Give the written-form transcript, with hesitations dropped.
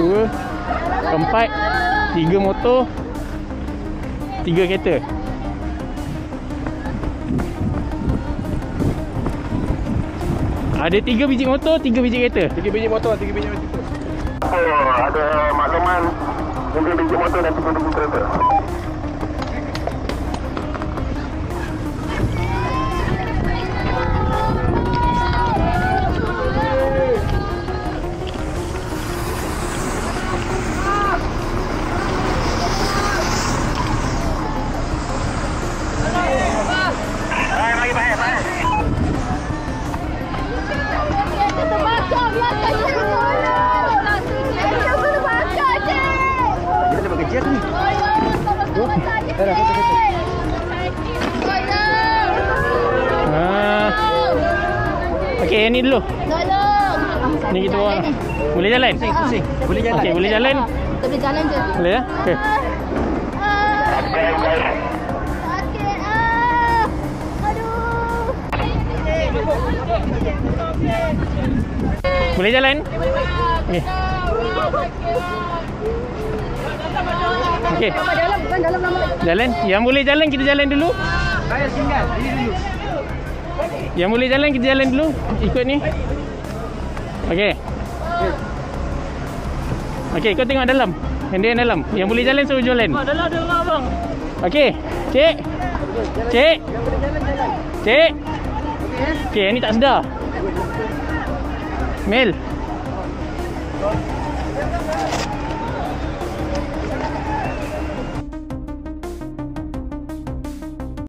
2, keempat, 3 motor, 3 kereta. Ada 3 biji motor, 3 biji kereta. 3 biji motor, 3 biji kereta. Ada makluman 3 biji motor dan 3 biji kereta. Okey, yang ni dulu. Ni kita bawa. Boleh jalan? Boleh jalan. Okey, boleh jalan. Boleh jalan je. Boleh ya? Okey. Boleh jalan? Okey. Okey. Jalan. Yang boleh jalan kita jalan dulu. Saya tinggal ini dulu. Yang boleh jalan kita jalan dulu. Ikut ni. Okey. Okey, kau tengok dalam. Yang dia dalam. Yang boleh jalan suruh jalan. Dalam ada orang bang. Okey. Cik. Cik. Cik. Okey, yang ni tak sedar. Mel.